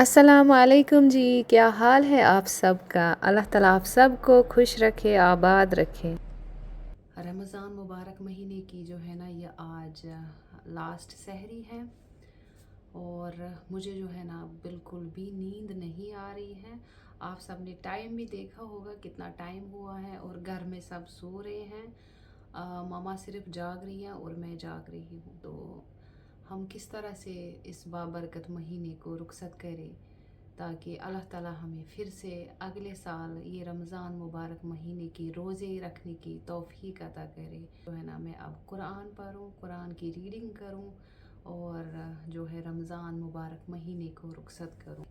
अस्सलाम वालेकुम जी। क्या हाल है आप सबका। अल्लाह ताला आप सबको खुश रखे, आबाद रखे। रमज़ान मुबारक महीने की जो है ना ये आज लास्ट सहरी है और मुझे जो है ना बिल्कुल भी नींद नहीं आ रही है। आप सब ने टाइम भी देखा होगा कितना टाइम हुआ है और घर में सब सो रहे हैं। मामा सिर्फ जाग रही हैं और मैं जाग रही हूँ। तो हम किस तरह से इस बाबरकत महीने को रुखसत करें ताकि अल्लाह ताला हमें फिर से अगले साल ये रमज़ान मुबारक महीने की रोज़े रखने की तौफीक अता करे। जो है ना मैं अब कुरान पढूं, कुरान की रीडिंग करूं और जो है रमज़ान मुबारक महीने को रुखसत करूं।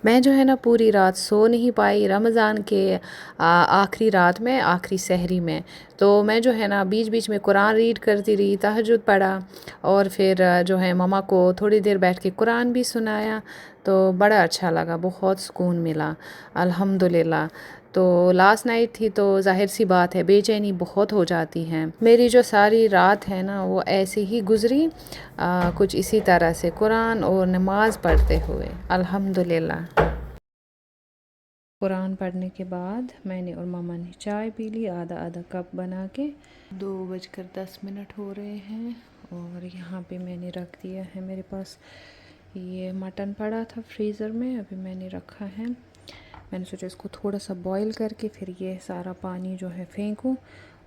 मैं जो है ना पूरी रात सो नहीं पाई रमज़ान के आखिरी रात में, आखिरी सहरी में। तो मैं जो है ना बीच बीच में कुरान रीड करती रही, तहज्जुद पढ़ा और फिर जो है मम्मा को थोड़ी देर बैठ के कुरान भी सुनाया। तो बड़ा अच्छा लगा, बहुत सुकून मिला अल्हम्दुलिल्लाह। तो लास्ट नाइट थी तो ज़ाहिर सी बात है बेचैनी बहुत हो जाती है। मेरी जो सारी रात है ना वो ऐसे ही गुज़री, कुछ इसी तरह से कुरान और नमाज़ पढ़ते हुए अल्हम्दुलिल्लाह। कुरान पढ़ने के बाद मैंने और मामा ने चाय पी ली, आधा आधा कप बना के। 2:10 हो रहे हैं और यहाँ पे मैंने रख दिया है, मेरे पास ये मटन पड़ा था फ्रीज़र में, अभी मैंने रखा है। मैंने सोचा इसको थोड़ा सा बॉईल करके फिर ये सारा पानी जो है फेंकूं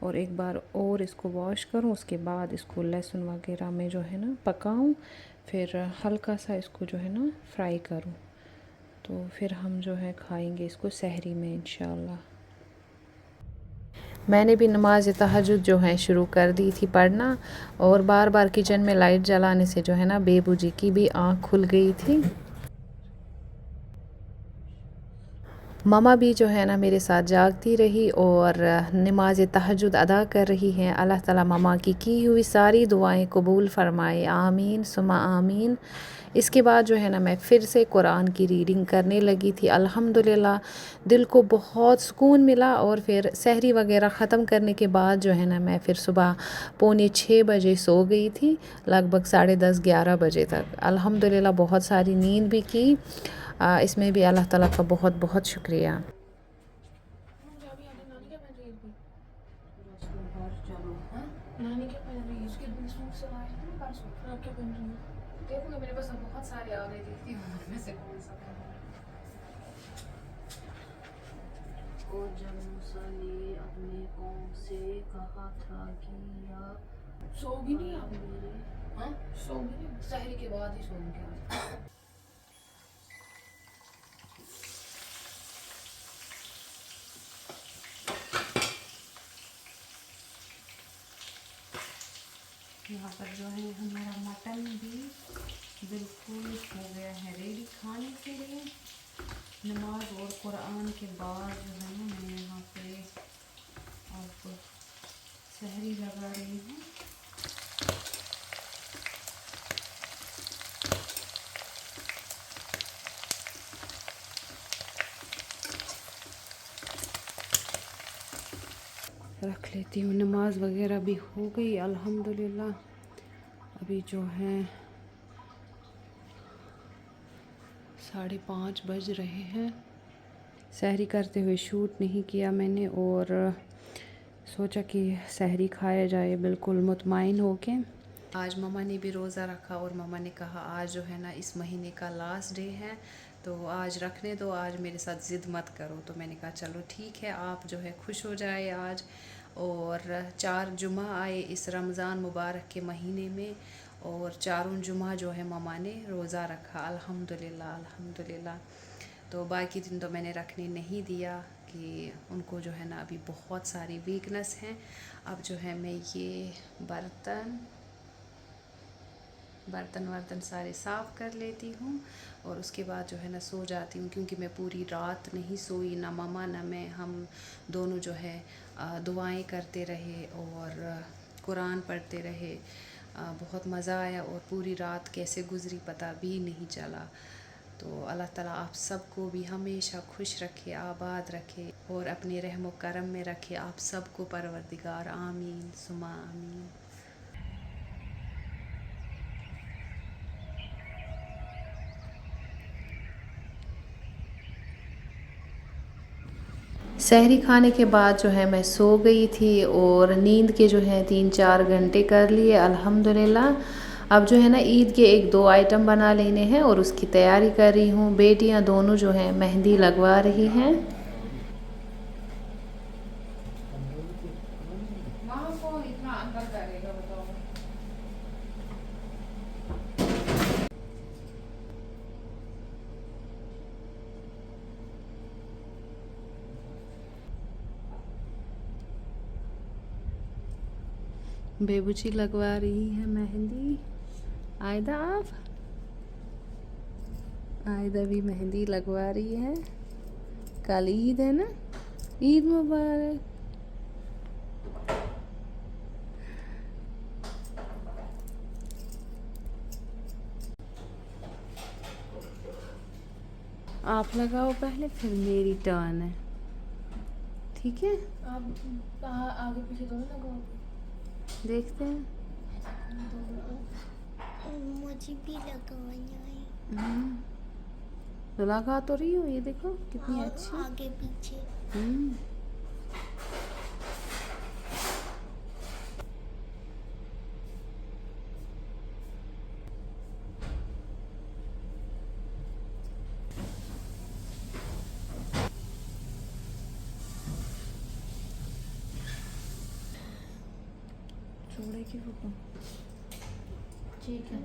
और एक बार और इसको वॉश करूं। उसके बाद इसको लहसुन वगैरह में जो है ना पकाऊं, फिर हल्का सा इसको जो है ना फ्राई करूं। तो फिर हम जो है खाएंगे इसको सहरी में इंशाल्लाह। मैंने भी नमाज तहज्जुद जो है शुरू कर दी थी पढ़ना और बार बार किचन में लाइट जलाने से जो है ना बेबू जी की भी आँख खुल गई थी। मम्मा भी जो है ना मेरे साथ जागती रही और नमाज तहज्जुद अदा कर रही हैं। अल्लाह ताला मम्मा की हुई सारी दुआएं कबूल फ़रमाए, आमीन सुमा आमीन। इसके बाद जो है ना मैं फिर से कुरान की रीडिंग करने लगी थी। अल्हम्दुलिल्लाह दिल को बहुत सुकून मिला और फिर सहरी वगैरह ख़त्म करने के बाद जो है ना मैं फिर सुबह 5:45 सो गई थी, लगभग 10:30-11 बजे तक। अल्हम्दुलिल्लाह बहुत सारी नींद भी की। इसमें भी अल्लाह ताला का बहुत बहुत शुक्रिया। नानी क्या पहन रही है? इसके भी सूट सिलाए हैं ना परसों। फिर आप क्या पहन रही हैं? देखूंगी, मेरे पास बहुत सारे आ गए, देखती हूँ उनमें से कौन सा पहनूं। और जब मूसा ने अपने कौम से कहा था कि या सोगी नहीं आप मेरे, हाँ सोगी नहीं, सहरी के बाद ही सोऊंगी आज। यहाँ पर जो है हमारा मटन भी बिल्कुल हो गया है रेडी खाने के लिए। नमाज और कुरान के बाद जो है ना मैं यहाँ पे आपको सहरी लगा रही हूँ। रख लेती हूँ, नमाज वगैरह भी हो गई अल्हम्दुलिल्लाह। अभी जो है 5:30 बज रहे हैं। सहरी करते हुए शूट नहीं किया मैंने और सोचा कि सहरी खाया जाए बिल्कुल मुतमईन होके। आज मम्मा ने भी रोज़ा रखा और मम्मा ने कहा आज जो है ना इस महीने का लास्ट डे है तो आज रखने दो, आज मेरे साथ ज़िद मत करो। तो मैंने कहा चलो ठीक है, आप जो है खुश हो जाए आज। और 4 जुमा आए इस रमज़ान मुबारक के महीने में और चारों जुमा जो है मम्मा ने रोज़ा रखा अल्हम्दुलिल्लाह अल्हम्दुलिल्लाह। तो बाकी दिन तो मैंने रखने नहीं दिया कि उनको जो है ना अभी बहुत सारी वीकनेस हैं। अब जो है मैं ये बर्तन वर्तन सारे साफ़ कर लेती हूँ और उसके बाद जो है ना सो जाती हूँ, क्योंकि मैं पूरी रात नहीं सोई, ना मम्मा ना मैं, हम दोनों जो है दुआएं करते रहे और कुरान पढ़ते रहे। बहुत मज़ा आया और पूरी रात कैसे गुज़री पता भी नहीं चला। तो अल्लाह ताला आप सबको भी हमेशा खुश रखे, आबाद रखे और अपने रहम करम में रखे आप सबको परवरदिगार। आमीन सुमा आमीन। सहरी खाने के बाद जो है मैं सो गई थी और नींद के जो है 3-4 घंटे कर लिए अल्हम्दुलिल्लाह। अब जो है ना ईद के 1-2 आइटम बना लेने हैं और उसकी तैयारी कर रही हूँ। बेटियाँ दोनों जो हैं मेहंदी लगवा रही हैं। इतना अंदर करेगा बताओ। बेबूची लगवा रही है मेहंदी। आयदा आप आयदा भी मेहंदी लगवा रही है। कल ईद है ना, ईद मुबारक। आप लगाओ पहले, फिर मेरी टर्न है, ठीक है? आप आगे पीछे दोनों लगाओ। देखते हैं। मुझे भी लगाना है। तो लगा तो रही हूँ, ये देखो कितनी अच्छी। आगे पीछे। छोड़े की फोटो, ठीक है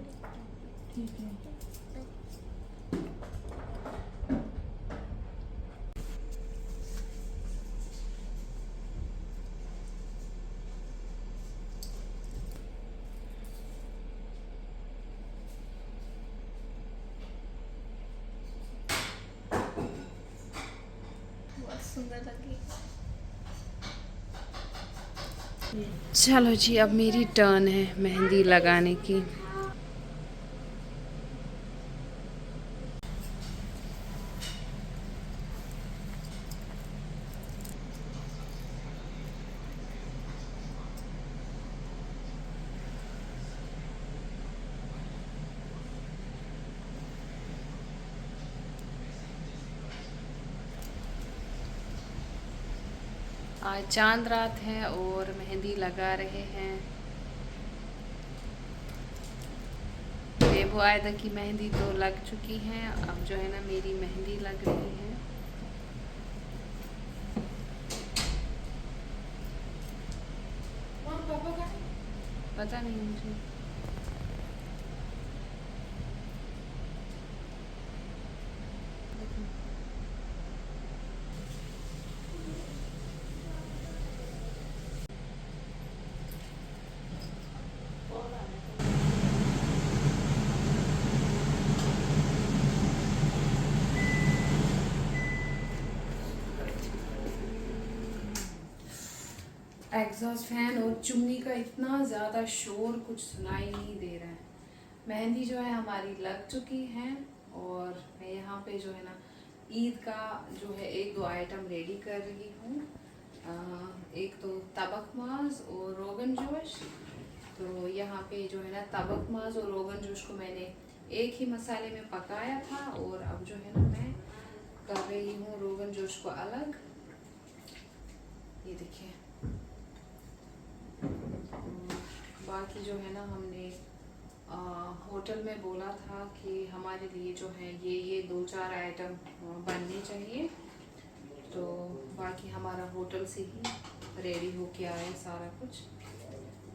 ठीक है। बहुत सुंदर लगी। चलो जी, अब मेरी टर्न है मेहंदी लगाने की। आज चांद रात है और मेहंदी लगा रहे हैं। बेबू आयदा की मेहंदी तो लग चुकी है, अब जो है ना मेरी मेहंदी लग रही है। पापा का पता नहीं मुझे। एग्जॉस्ट फैन और चिमनी का इतना ज़्यादा शोर कुछ सुनाई नहीं दे रहा है। मेहंदी जो है हमारी लग चुकी है और मैं यहाँ पे जो है ना ईद का जो है 1-2 आइटम रेडी कर रही हूँ। एक तो तबक माज और रोगन जोश। तो यहाँ पे जो है ना तबक माज और रोगन जोश को मैंने एक ही मसाले में पकाया था और अब जो है ना मैं कर रही हूँ रोगन जोश को अलग। ये देखिए, बाकी जो है ना हमने होटल में बोला था कि हमारे लिए जो है ये 2-4 आइटम बनने चाहिए, तो बाकी हमारा होटल से ही रेडी हो के आया सारा कुछ।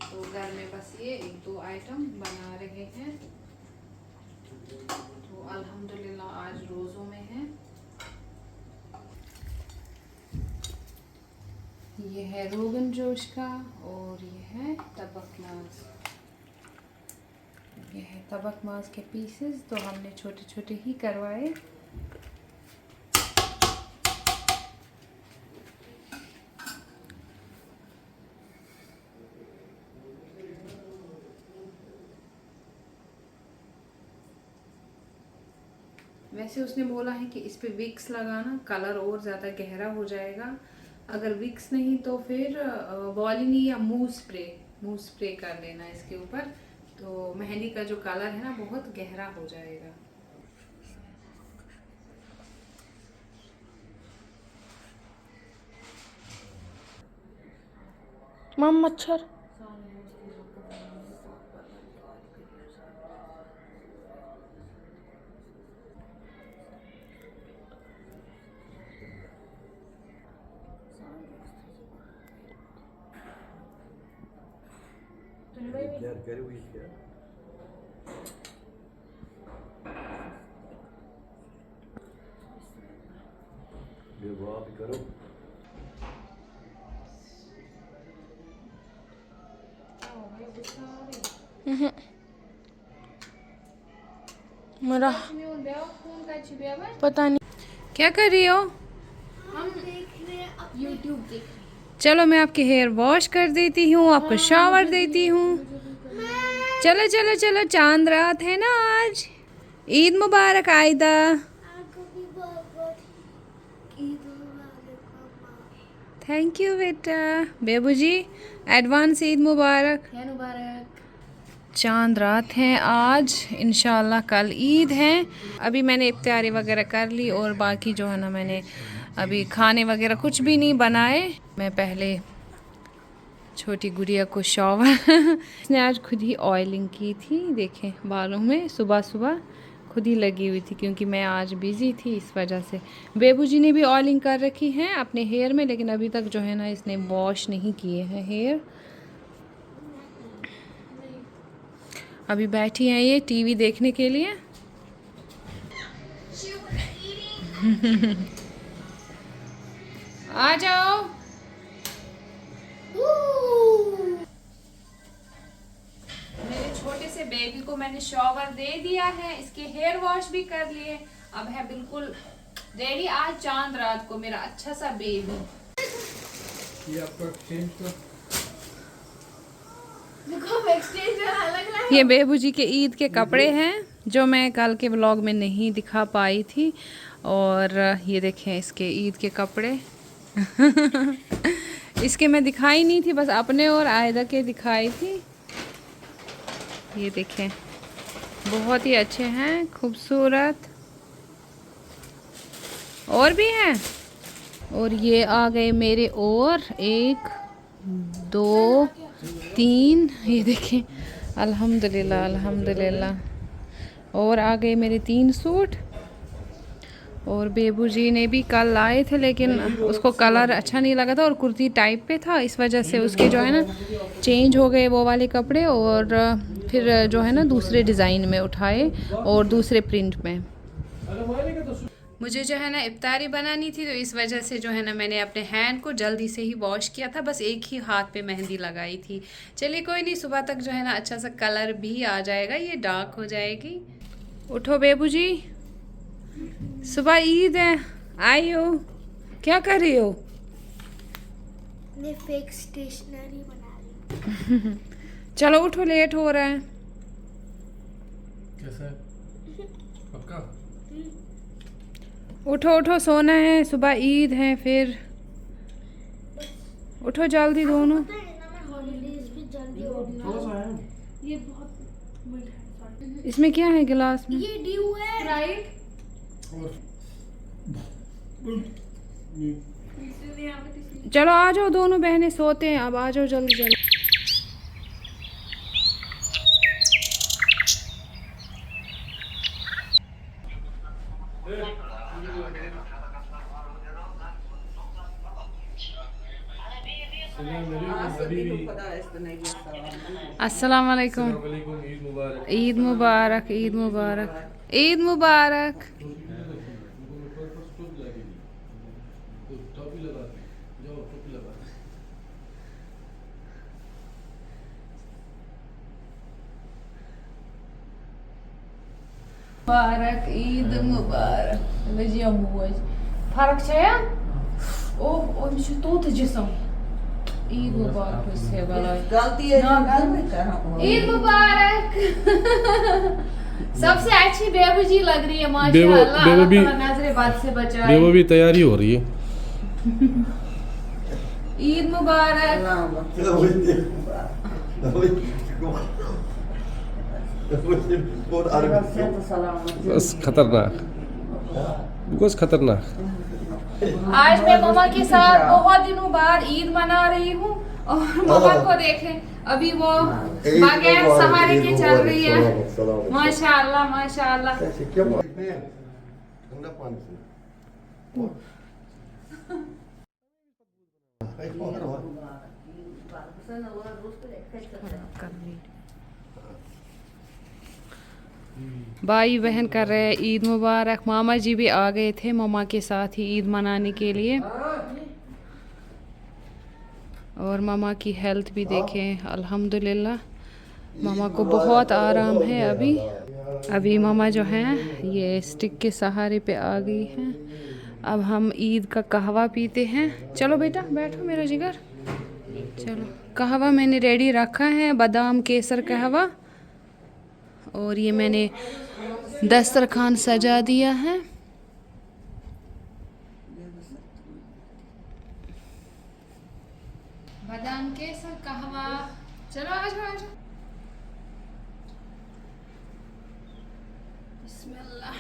तो घर में बस ये 1-2 आइटम बना रहे हैं। तो अल्हम्दुलिल्लाह आज रोज़ों में है। ये है रोगन जोश का और ये है तबक माज। ये है तबक माज के पीसेस, तो हमने छोटे छोटे ही करवाए। वैसे उसने बोला है कि इस पे विक्स लगाना, कलर और ज़्यादा गहरा हो जाएगा। अगर विक्स नहीं तो फिर वॉलिनी या मूव स्प्रे कर लेना इसके ऊपर, तो मेहंदी का जो कलर है ना बहुत गहरा हो जाएगा। मम मच्छर करो। मेरा पता नहीं। क्या कर रही हो? हम देख रहे हैं YouTube देख रहे चलो मैं आपके हेयर वॉश कर देती हूँ, आपको शावर देती हूँ। चलो चलो चलो, चांद रात है ना आज। ईद मुबारक आयदा। थैंक यू बेटा। बेबू जी एडवांस ईद मुबारक। चांद रात है आज, इंशाल्लाह कल ईद है। अभी मैंने इफ्तारी वगैरह कर ली और बाकी जो है ना मैंने अभी खाने वगैरह कुछ भी नहीं बनाए। मैं पहले छोटी गुड़िया को शॉवर इसने आज खुद ही ऑयलिंग की थी, देखें बालों में सुबह सुबह खुद ही लगी हुई थी क्योंकि मैं आज बिज़ी थी इस वजह से। बेबू जी ने भी ऑयलिंग कर रखी है अपने हेयर में, लेकिन अभी तक जो है ना इसने वॉश नहीं किए हैं हेयर। अभी बैठी हैं ये टीवी देखने के लिए। आ जाओ। मेरे छोटे से बेबी को मैंने शॉवर दे दिया है, इसके हेयर वॉश भी कर लिए, अब है बिल्कुल रेडी आज चांद रात को मेरा अच्छा सा बेबी। ये आपका एक्सचेंज का ये बेबू जी के ईद के कपड़े हैं जो मैं कल के व्लॉग में नहीं दिखा पाई थी, और ये देखें इसके ईद के कपड़े। इसके मैं दिखाई नहीं थी, बस अपने और आयदा के दिखाई थी। ये देखें बहुत ही अच्छे हैं, खूबसूरत और भी हैं। और ये आ गए मेरे और 1 2 3, ये देखें अल्हम्दुलिल्लाह अल्हम्दुलिल्लाह। और आ गए मेरे 3 सूट। और बेबू जी ने भी कल लाए थे लेकिन उसको कलर अच्छा नहीं लगा था और कुर्ती टाइप पे था, इस वजह से उसके जो है ना चेंज हो गए वो वाले कपड़े, और फिर जो है ना दूसरे डिज़ाइन में उठाए और दूसरे प्रिंट में। मुझे जो है ना इफ्तारी बनानी थी, तो इस वजह से जो है ना मैंने अपने हैंड को जल्दी से ही वॉश किया था, बस एक ही हाथ पे मेहंदी लगाई थी। चलिए कोई नहीं, सुबह तक जो है ना अच्छा सा कलर भी आ जाएगा, ये डार्क हो जाएगी। उठो बेबू जी, सुबह ईद है, आई हो, क्या कर रही हो? मैं फेक स्टेशनरी बना रही हूँ। चलो उठो, लेट हो रहा है। कैसा है पक्का? उठो उठो, सोना है, सुबह ईद है फिर। उठो जल्दी दोनों। पता है ना, मैं हॉलीडेज भी जल्दी होगी। ये बहुत इसमें क्या है गिलास में? ये ड्यू है राइट। चलो आ जाओ, दोनों बहनें सोते हैं अब, आ जाओ जल्दी जल्दी। अस्सलाम वालेकुम। ईद मुबारक, ईद मुबारक, ईद मुबारक। मुबारक, ईद मुबारक। लजिया मोज फर्क छया ओ ओ मिश तोत जिसम। ईद मुबारक से वाला गलती है ना घर में करा ईद मुबारक। सबसे अच्छी बेबू जी लग रही है बेबू माशाल्लाह। बेबू भी अल्लाह नजरे बद से बचाए। बेबू भी तैयारी हो रही है। ईद मुबारक। बस खतरनाक, बस खतरनाक। आज मैं मम्मा के साथ बहुत दिनों बाद ईद मना रही हूँ और मम्मा को देखें अभी वो बगैर सहारे के चल रही है। माशाल्लाह माशाल्लाह। भाई बहन कर रहे हैं ईद मुबारक। मामा जी भी आ गए थे मम्मा के साथ ही ईद मनाने के लिए। और मामा की हेल्थ भी देखें अल्हम्दुलिल्लाह, मामा को बहुत आराम है अभी। अभी मामा जो हैं ये स्टिक के सहारे पे आ गई हैं। अब हम ईद का कहवा पीते हैं। चलो बेटा बैठो मेरा जिगर। चलो कहवा मैंने रेडी रखा है, बादाम केसर कहवा। और ये मैंने दस्तरखान सजा दिया है। बादाम केसर कहवा। चलो आ जाओ आ जाओ। बिस्मिल्लाह।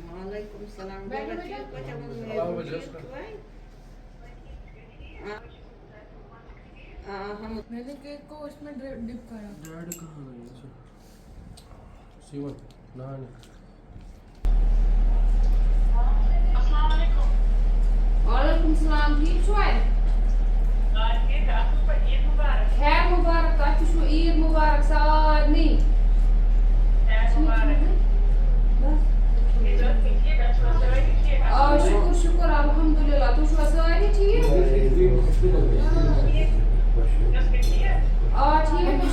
वालेकुम सलाम। बैठो बेटा। हम मैंने केक को उसमें डिप करा। डैड कहाँ गए? सीवन ना वालेकुम सलाम। ठीक छो खैर मुबारक तुझो ईद मुबारक सारनी। शुक्र शुक्र अल्हम्दुलिल्लाह। तुझो सारी ठीक? ठीक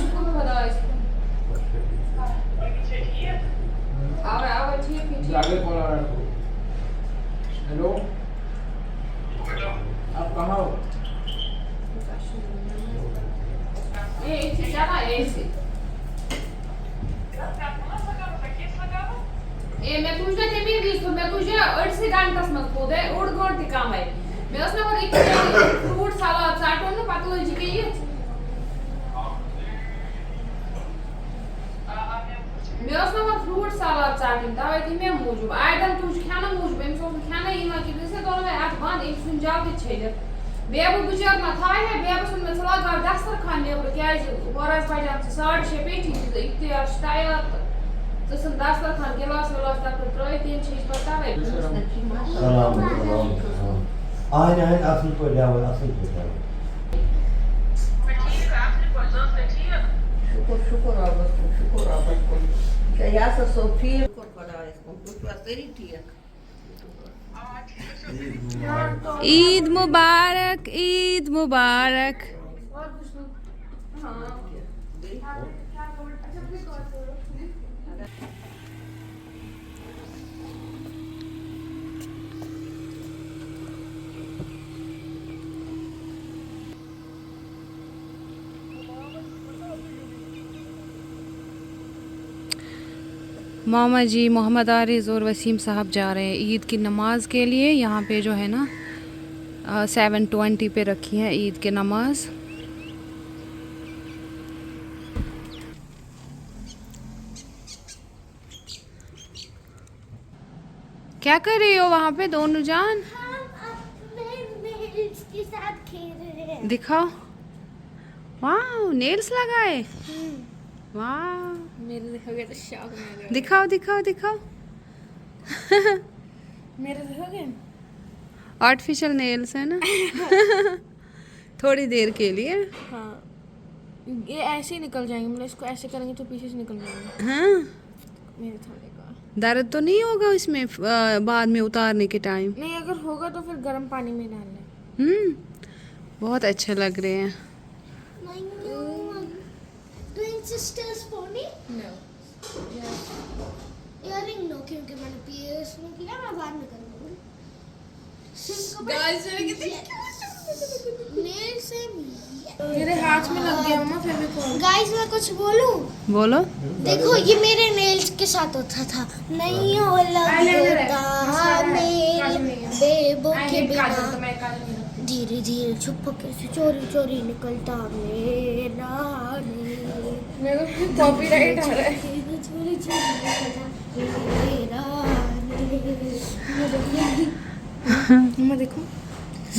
शुक्र खुदाइस कुन। आवे ठीक है। आगे कॉल आ रहा है। हेलो, आप कहाँ हो? Esse já era esse. मैं तुझे ते भी विश्व मैं तुझे 8 घंटास मत खुद है 8 घंटे काम है। मैं उसने और एक फ्रूट सलाद चाटो ना पतलो जी के ये मैं उसने और फ्रूट सलाद चाटिन तवे थी मैं मौजूद आइडल तुझ खाना मौजूद मैं सोच खाना ही ना कि जैसे दोनों में आज बांध एक सुन जाओ के छेड़ बेबू बुजुर्ग ना था है बेबू सुन में सलाद का दस्तरखान ने और क्या है वरास भाई आप 6:30 पेटी थी इफ्तियार स्टाइल तो सुन दस्तरखान गिलास गिलास तक ट्राई 3 चीज पता है। सलाम सलाम। आए असल को जाओ असल को जाओ। शुक्र शुक्र आबस को या से सोफी को पड़ा है इसको कुछ तेरी ठीक। ईद मुबारक ईद मुबारक। मामा जी मोहम्मद आरिज़ और वसीम साहब जा रहे हैं ईद की नमाज़ के लिए। यहाँ पे जो है ना 7:20 पे रखी है ईद की नमाज़। क्या कर रही हो वहाँ पे दोनों जान? इसके साथ खेल रहे हैं। दिखाओ। वाह नेल्स लगाए। वाह मेरे देखोगे तो शौक में आ जाओगे। दिखाओ दिखाओ दिखाओ। मेरे देखोगे आर्टिफिशियल नेल्स है ना। थोड़ी देर के लिए। हाँ ये ऐसे ही निकल जाएंगे मतलब इसको ऐसे करेंगे तो पीछे से निकल जाएंगे हाँ मेरे थोड़े का। दर्द तो नहीं होगा इसमें बाद में उतारने के टाइम? नहीं अगर होगा तो फिर गर्म पानी में डालना है। बहुत अच्छे लग रहे हैं। Twin sisters pony? No. Earring no, क्योंकि मैंने pierce नहीं किया, मैं बाद में करूँगी। गाइस मेरे हाथ में लग गया मम्मा फेविकॉल। गाइस मैं कुछ बोलूं? बोलो। देखो ये मेरे नेल्स के साथ होता था। नहीं हो लगता मेरी बेबो के बिना, धीरे धीरे छुपके से चोरी चोरी निकलता मेरा कॉपीराइट आ रहा है। चोरी चोरी निकलता मेरा मम्मा देखो,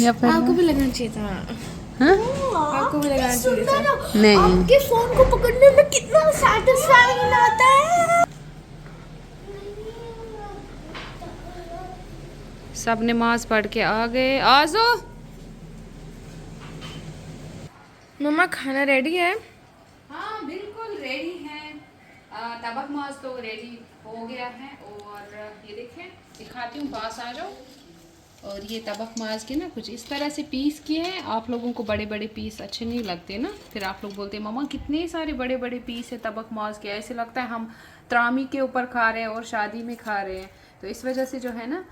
आपको भी लगाना चाहिए था। हाँ? आपको भी लगाना चाहिए था। नहीं। आपके फोन को पकड़ने में कितना सैटिस्फाइंग आता है। सब नमाज पढ़ के आ गए। आ जाओ। मम्मा खाना रेडी है? हाँ बिल्कुल रेडी है। तबक माज तो रेडी हो गया है। और ये देखें, दिखाती हूँ, पास आ जाओ। और ये तबक माज के ना कुछ इस तरह से पीस किए हैं। आप लोगों को बड़े बड़े पीस अच्छे नहीं लगते ना, फिर आप लोग बोलते हैं मम्मा कितने सारे बड़े बड़े पीस है तबक माज के, ऐसे लगता है हम त्रामी के ऊपर खा रहे हैं और शादी में खा रहे हैं। तो इस वजह से जो है ना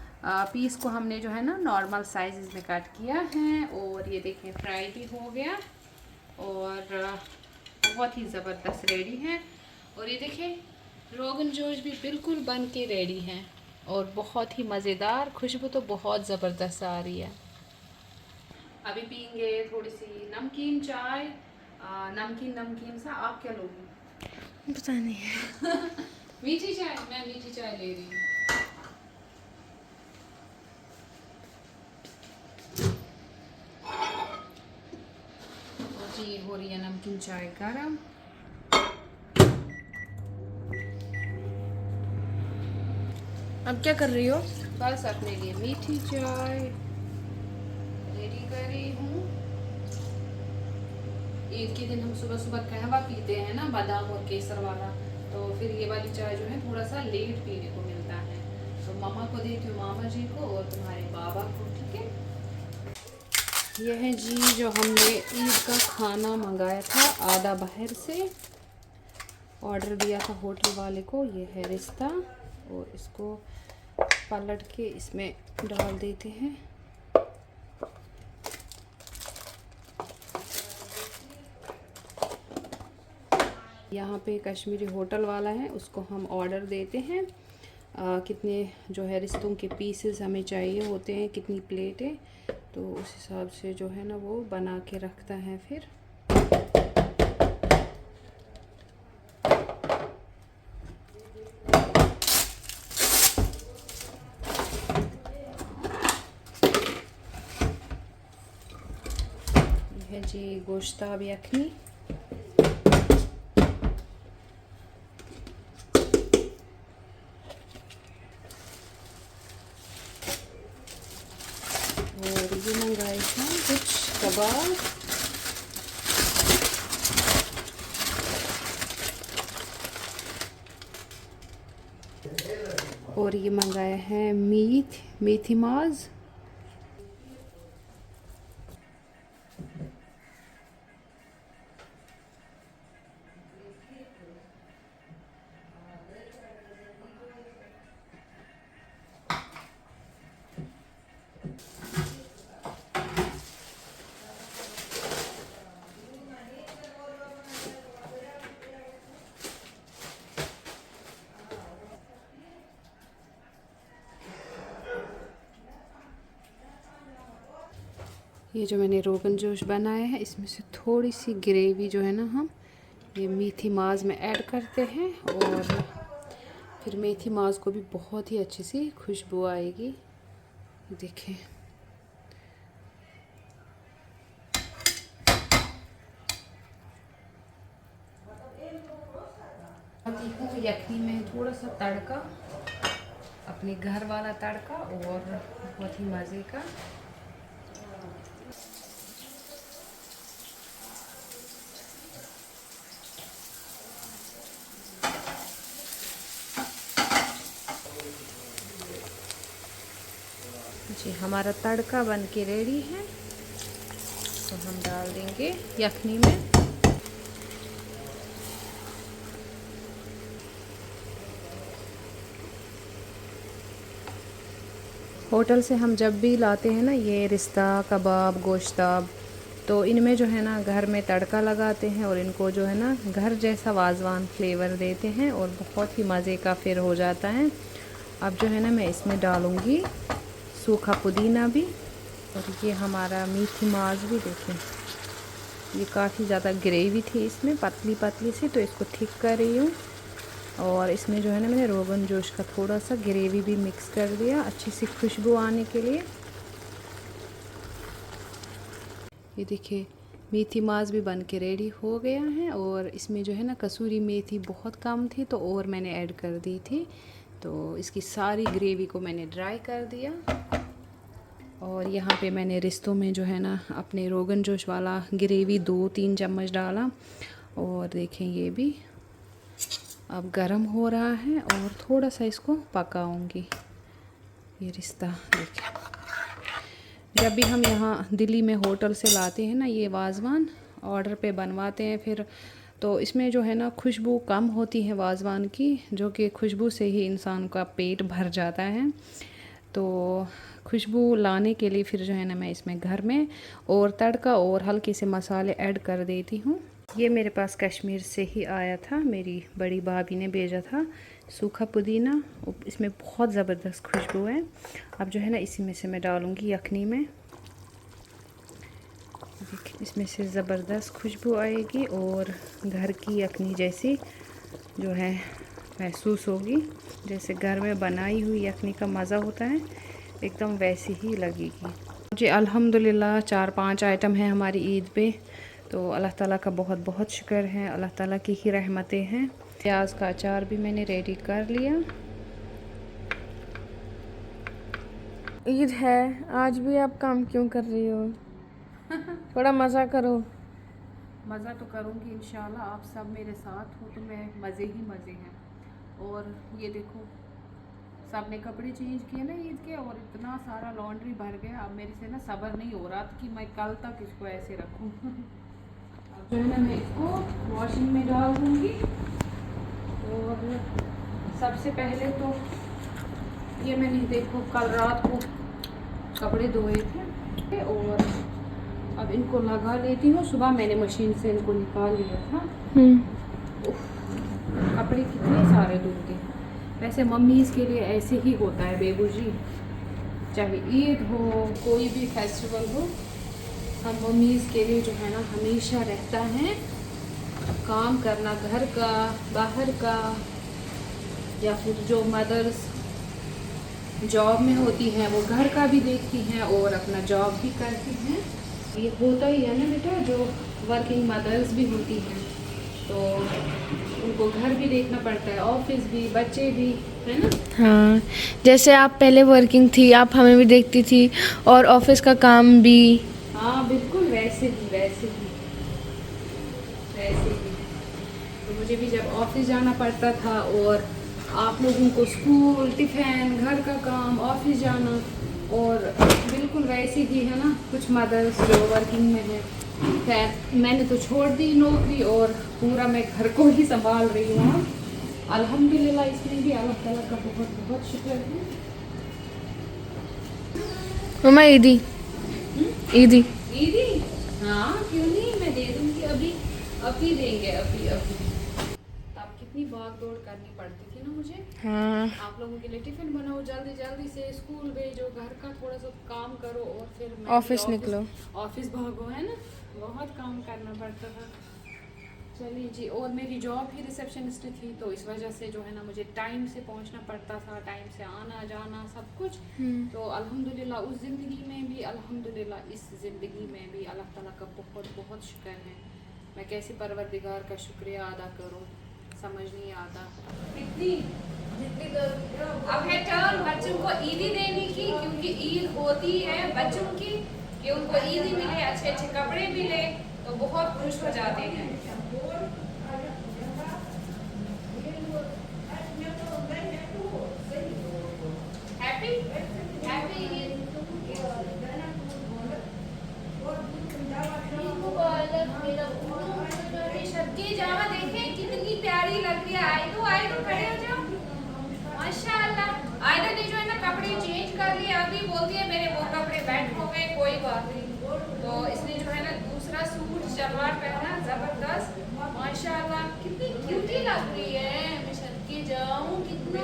पीस को हमने जो है ना नॉर्मल साइज़ में कट किया है। और ये देखें फ्राई भी हो गया और बहुत ही ज़बरदस्त रेडी है। और ये देखें रोगन जोश भी बिल्कुल बन के रेडी है और बहुत ही मज़ेदार, खुशबू तो बहुत ज़बरदस्त आ रही है। अभी पियेंगे थोड़ी सी नमकीन चाय, नमकीन सा। आप क्या लोगी? पता नहीं। मीठी चाय? मैं मीठी चाय ले रही हूँ। जी हो रही है नमकीन चाय गरम। अब क्या कर रही हो? बस अपने लिए मीठी चाय रेडी कर रही हूँ। ईद के दिन हम सुबह सुबह कहवा पीते हैं ना, बादाम और केसर वाला, तो फिर ये वाली चाय जो है थोड़ा सा लेट पीने को मिलता है। तो मामा को देती हूँ, मामा जी को और तुम्हारे बाबा को, ठीक है। यह है जी जो हमने ईद का खाना मंगाया था आधा बाहर से, ऑर्डर दिया था होटल वाले को। ये है रिश्ता और इसको पलट के इसमें डाल देते हैं। यहाँ पे कश्मीरी होटल वाला है, उसको हम ऑर्डर देते हैं कितने जो है रिश्तों के पीसेस हमें चाहिए होते हैं, कितनी प्लेटें, तो उस हिसाब से जो है ना वो बना के रखता है। फिर है जी गोश्ताब यखनी। और ये मंगाए हैं कुछ कबाब। और ये मंगाया है मेथी माज। ये जो मैंने रोगन जोश बनाया है, इसमें से थोड़ी सी ग्रेवी जो है ना हम ये मेथी माज में ऐड करते हैं और फिर मेथी माज को भी बहुत ही अच्छी सी खुशबू आएगी। देखें यखनी में थोड़ा सा तड़का, अपने घर वाला तड़का और बहुत ही मज़े का। जी हमारा तड़का बन के रेडी है, तो हम डाल देंगे यखनी में। होटल से हम जब भी लाते हैं ना ये रिश्ता कबाब गोश्ताब, तो इनमें जो है ना घर में तड़का लगाते हैं और इनको जो है ना घर जैसा वाजवान फ्लेवर देते हैं और बहुत ही मज़े का फिर हो जाता है। अब जो है ना मैं इसमें डालूँगी सूखा पुदीना भी, और ये हमारा मीठी माज भी देखें, ये काफ़ी ज़्यादा ग्रेवी थी इसमें पतली पतली सी, तो इसको ठीक कर रही हूँ। और इसमें जो है ना मैंने रोगन जोश का थोड़ा सा ग्रेवी भी मिक्स कर दिया अच्छी सी खुशबू आने के लिए। ये देखिए मेथी माज भी बन के रेडी हो गया है, और इसमें जो है ना कसूरी मेथी बहुत कम थी तो और मैंने ऐड कर दी थी, तो इसकी सारी ग्रेवी को मैंने ड्राई कर दिया। और यहाँ पे मैंने रिश्तों में जो है ना अपने रोगन जोश वाला ग्रेवी 2-3 चम्मच डाला, और देखें ये भी अब गरम हो रहा है और थोड़ा सा इसको पकाऊंगी। ये रिश्ता देखिए, जब भी हम यहाँ दिल्ली में होटल से लाते हैं ना ये वाजवान ऑर्डर पे बनवाते हैं फिर, तो इसमें जो है ना खुशबू कम होती है वाजवान की, जो कि खुशबू से ही इंसान का पेट भर जाता है। तो खुशबू लाने के लिए फिर जो है ना मैं इसमें घर में और तड़का और हल्के से मसाले ऐड कर देती हूँ। ये मेरे पास कश्मीर से ही आया था, मेरी बड़ी भाभी ने भेजा था सूखा पुदीना, इसमें बहुत ज़बरदस्त खुशबू है। अब जो है ना इसी में से मैं डालूँगी यखनी में, देखिए इसमें से ज़बरदस्त खुशबू आएगी और घर की यखनी जैसी जो है महसूस होगी, जैसे घर में बनाई हुई यखनी का मज़ा होता है एकदम वैसी ही लगेगी। जी अल्हम्दुलिल्लाह 4-5 आइटम हैं हमारी ईद पे, तो अल्लाह ताला का बहुत बहुत शुक्र है, अल्लाह ताला की ही रहमतें हैं। प्याज का अचार भी मैंने रेडी कर लिया। ईद है आज भी आप काम क्यों कर रही हो? थोड़ा मज़ा करो। मज़ा तो करूँगी इंशाल्लाह, आप सब मेरे साथ हो तो मैं मज़े ही मज़े हैं। और ये देखो सब ने कपड़े चेंज किए ना ईद के, और इतना सारा लॉन्ड्री भर गया, अब मेरे से ना सब्र नहीं हो रहा था कि मैं कल तक इसको ऐसे रखूँ। अब जो है ना मैं इसको वॉशिंग में डाल दूँगी। और सबसे पहले तो ये मैंने देखो कल रात को कपड़े धोए थे और अब इनको लगा लेती हूँ। सुबह मैंने मशीन से इनको निकाल लिया था। कपड़े कितने सारे धुलते हैं। वैसे मम्मीज़ के लिए ऐसे ही होता है बेबू जी, चाहे ईद हो कोई भी फेस्टिवल हो, हम मम्मीज़ के लिए जो है ना हमेशा रहता है काम करना, घर का बाहर का, या फिर जो मदर्स जॉब में होती हैं वो घर का भी देखती हैं और अपना जॉब भी करती हैं। ये होता ही है ना बेटा, जो वर्किंग मदर्स भी होती हैं तो उनको घर भी देखना पड़ता है, ऑफिस भी, बच्चे भी, है ना। हाँ, जैसे आप पहले वर्किंग थी आप हमें भी देखती थी और ऑफिस का काम भी। हाँ बिल्कुल वैसे ही वैसे ही वैसे ही। तो मुझे भी जब ऑफिस जाना पड़ता था और आप लोगों को स्कूल, टिफ़िन, घर का काम, ऑफिस जाना, और बिल्कुल वैसे ही है ना कुछ मदर्स जो वर्किंग में है। खैर मैंने तो छोड़ दी नौकरी और पूरा मैं घर को ही संभाल रही हूँ अल्हम्दुलिल्लाह। इसमें भी अल्लाह ताला का बहुत बहुत शुक्र है। मम्मा ईदी ईदी ईदी हाँ क्यों नहीं, मैं दे दूँगी, अभी देंगे अभी। आप कितनी भाग दौड़ करनी पड़ती थी ना मुझे। हाँ, आप लोगों के लिए टिफिन बनाओ, जल्दी जल्दी से स्कूल भेजो, घर का थोड़ा सा काम करो और फिर मैं ऑफिस निकलो, ऑफिस भागो, है ना, बहुत काम करना पड़ता था। चलिए जी, और मेरी जॉब ही रिसेप्शनिस्ट थी तो इस वजह से जो है ना मुझे टाइम से पहुंचना पड़ता था, टाइम से आना जाना सब कुछ। तो अल्हम्दुलिल्लाह उस ज़िंदगी में भी, अल्हम्दुलिल्लाह इस ज़िंदगी में भी अल्लाह ताला का बहुत बहुत शुक्र है। मैं कैसे परवरदिगार का शुक्रिया अदा करूं, समझ नहीं आता। अब है टर्न बच्चों को ईदी देने की, क्योंकि ईद होती है बच्चों की, कि उनको ईदी मिले, अच्छे अच्छे कपड़े मिले तो बहुत खुश हो जाते हैं। Happy happy Eid. सबकी जामा देखें कितनी प्यारी लग रही है। आई तो खड़े हो जाओ। माशाल्लाह आयदा ने जो है ना कपड़े चेंज कर लिया, अभी बोलती है मेरे वो कपड़े वेट हो गए, कोई बात नहीं। तो इसने जो है ना दूसरा सूट शलवार पहना, जबरदस्त माशाल्लाह, कितनी क्यूटी लग रही है। मैं सदके जाऊं, कितना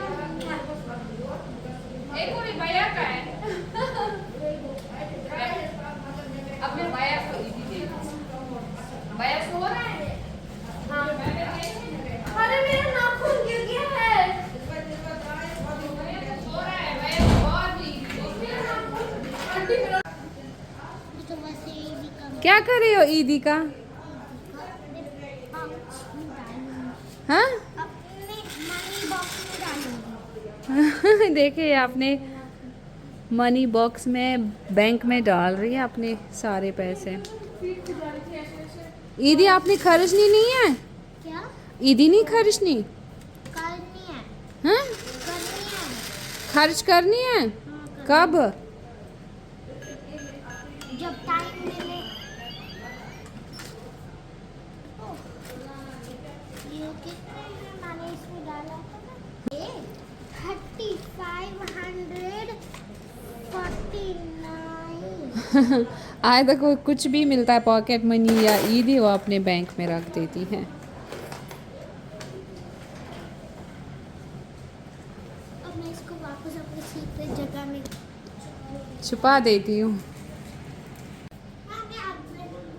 एक और भैया का है। अपने भैया को ईदी दे, भैया सो रहा है। हाँ अरे मेरा नाखून गिर गया है। सो रहा है भैया को और भी तो वैसे ही भी कम क्या कर रही हो ईदी का? हाँ अपने मनी बॉक्स में डालूंगी। देखिए आपने मनी बॉक्स में बैंक में डाल रही है अपने सारे पैसे। ईदी आपने खर्चनी नहीं है? क्या ईदी नहीं खर्चनी? करनी है? हाँ करनी है। खर्च करनी है। कब? जब टाइम मिले। ये कितने में मैंने इसमें डाला था ना? ये 3549। आए तक वो कुछ भी मिलता है पॉकेट मनी या ईदी वो अपने बैंक में रख देती है। अब मैं इसको वापस अपनी सीक्रेट जगह में छुपा देती हूँ। मैंने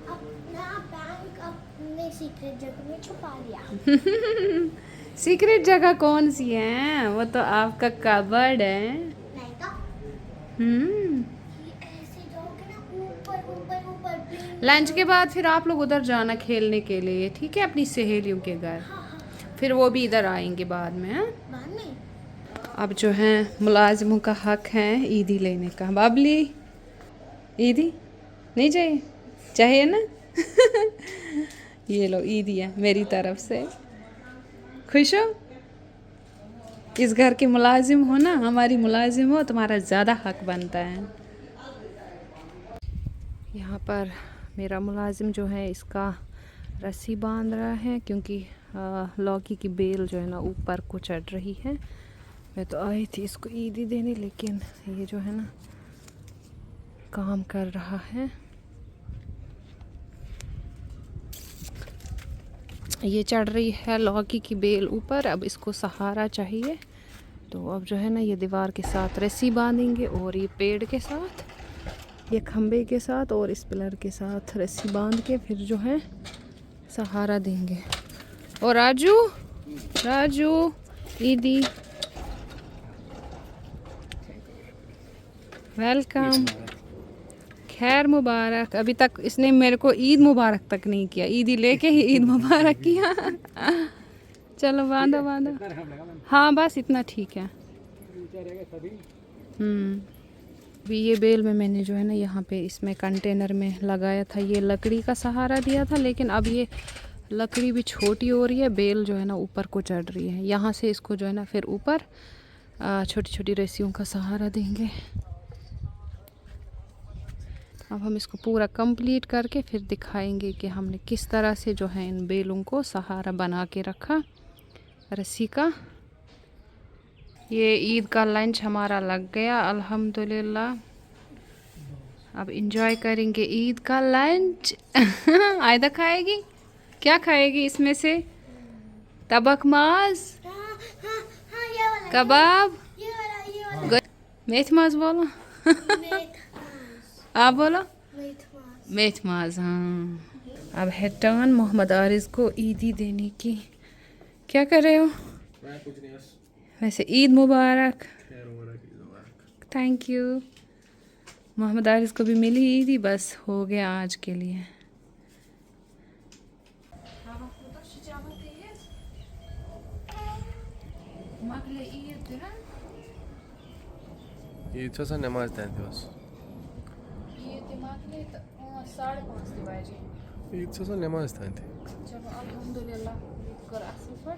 अपना बैंक अपने सीक्रेट जगह में छुपा लिया। सीक्रेट जगह कौन सी है? वो तो आपका कबर्ड है। नहीं तो हम्म। ये ऐसे जाओगे ना ऊपर ऊपर ऊपर प्लेन। लंच के बाद फिर आप लोग उधर जाना खेलने के लिए, ठीक है, अपनी सहेलियों के घर। फिर वो भी इधर आएंगे बाद में। हाँ? बाद में अब जो है मुलाजिमों का हक है ईदी लेने का। बाबली ईदी नहीं चाहिए? चाहिए ना? ये लो ईदी है मेरी तरफ से। खुश हो? इस घर के मुलाजिम हो ना, हमारी मुलाजिम हो, तुम्हारा ज़्यादा हक बनता है। यहाँ पर मेरा मुलाजिम जो है इसका रस्सी बांध रहा है, क्योंकि लौकी की बेल जो है ना ऊपर को चढ़ रही है। मैं तो आई थी इसको ईदी देने, लेकिन ये जो है ना काम कर रहा है। ये चढ़ रही है लौकी की बेल ऊपर, अब इसको सहारा चाहिए। तो अब जो है ना ये दीवार के साथ रस्सी बांधेंगे, और ये पेड़ के साथ, ये खम्बे के साथ और इस पिलर के साथ रस्सी बांध के फिर जो है सहारा देंगे। और राजू राजू ईदी वेलकम, खैर मुबारक। अभी तक इसने मेरे को ईद मुबारक तक नहीं किया, ईदी लेके ही ईद मुबारक किया। चलो बांधो बांधो। हाँ बस इतना ठीक है। अभी ये बेल में मैंने जो है ना यहाँ पे इसमें कंटेनर में लगाया था, ये लकड़ी का सहारा दिया था, लेकिन अब ये लकड़ी भी छोटी हो रही है, बेल जो है ना ऊपर को चढ़ रही है। यहाँ से इसको जो है ना फिर ऊपर छोटी छोटी रस्सियों का सहारा देंगे। अब हम इसको पूरा कंप्लीट करके फिर दिखाएंगे कि हमने किस तरह से जो है इन बेलों को सहारा बना के रखा रस्सी का। ये ईद का लंच हमारा लग गया अल्हम्दुलिल्लाह। अब इंजॉय करेंगे ईद का लंच। आयदा खाएगी? क्या खाएगी इसमें से? तबक माज, हाँ ये वाला कबाब, ये वाला मेथ माज बोलो। आप बोलो मेथ माज। हाँ अब है टर्न मोहम्मद आरिज को ईदी देने की। क्या कर रहे हो? वैसे ईद मुबारक। Thank you. मोहम्मद आरिज को भी मिली ईदी, बस हो गया आज के लिए। ये अच्छा सा नमाज तांती बस। ये अच्छा सा नमाज तांती। चलो अल्हम्दुलिल्लाह कर असल पर।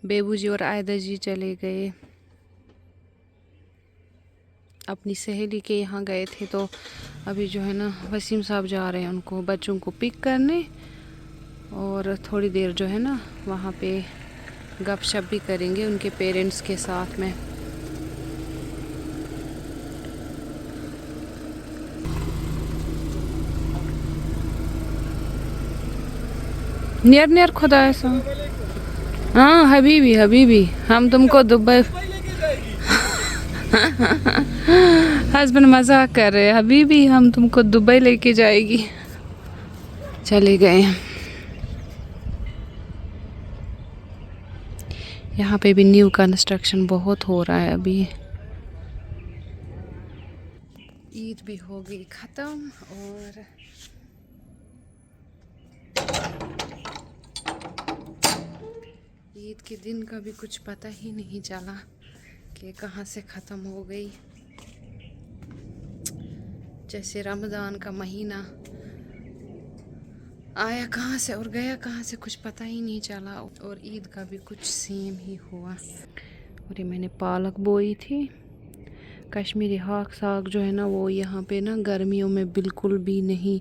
बेबू जी और आयदा जी चले गए अपनी सहेली के यहाँ गए थे, तो अभी जो है ना वसीम साहब जा रहे हैं उनको बच्चों को पिक करने, और थोड़ी देर जो है ना वहाँ पे गपशप भी करेंगे उनके पेरेंट्स के साथ में। नियर नियर खुदा ऐसा। हाँ हबीबी हबीबी, हम तुमको दुबई हस्बैंड मजाक कर रहे हैं, हबीबी हम तुमको दुबई लेके जाएगी। चले गए। यहाँ पे भी न्यू कंस्ट्रक्शन बहुत हो रहा है अभी। ईद भी हो गई ख़त्म, और ईद के दिन का भी कुछ पता ही नहीं चला कि कहाँ से ख़त्म हो गई। जैसे रमज़ान का महीना आया कहाँ से और गया कहाँ से कुछ पता ही नहीं चला, और ईद का भी कुछ सेम ही हुआ। और ये मैंने पालक बोई थी। कश्मीरी हाक साग जो है ना वो यहाँ पे ना गर्मियों में बिल्कुल भी नहीं,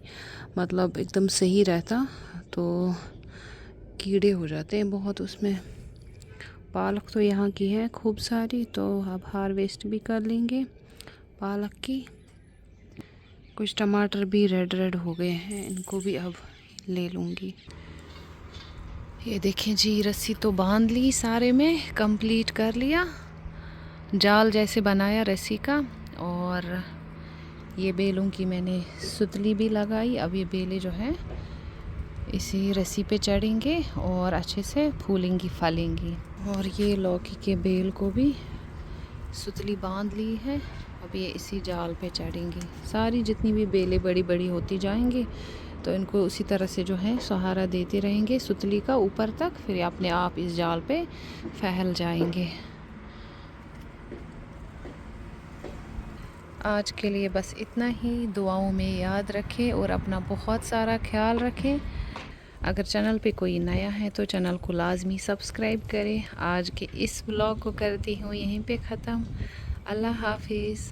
मतलब एकदम सही रहता, तो कीड़े हो जाते हैं बहुत उसमें। पालक तो यहाँ की है खूब सारी, तो अब हार्वेस्ट भी कर लेंगे पालक की। कुछ टमाटर भी रेड रेड हो गए हैं, इनको भी अब ले लूँगी। ये देखें जी, रस्सी तो बांध ली, सारे में कंप्लीट कर लिया, जाल जैसे बनाया रस्सी का। और ये बेलों की मैंने सुतली भी लगाई। अब ये बेलें जो है इसी रस्सी पे चढ़ेंगे और अच्छे से फूलेंगी फलेंगी। और ये लौकी के बेल को भी सुतली बांध ली है, अब ये इसी जाल पे चढ़ेंगी। सारी जितनी भी बेलें बड़ी बड़ी होती जाएंगी तो इनको उसी तरह से जो है सहारा देते रहेंगे सुतली का ऊपर तक, फिर अपने आप इस जाल पे फैल जाएंगे। आज के लिए बस इतना ही। दुआओं में याद रखें और अपना बहुत सारा ख्याल रखें। अगर चैनल पे कोई नया है तो चैनल को लाजमी सब्सक्राइब करें। आज के इस व्लॉग को करती हूँ यहीं पे ख़त्म। अल्लाह हाफिज़।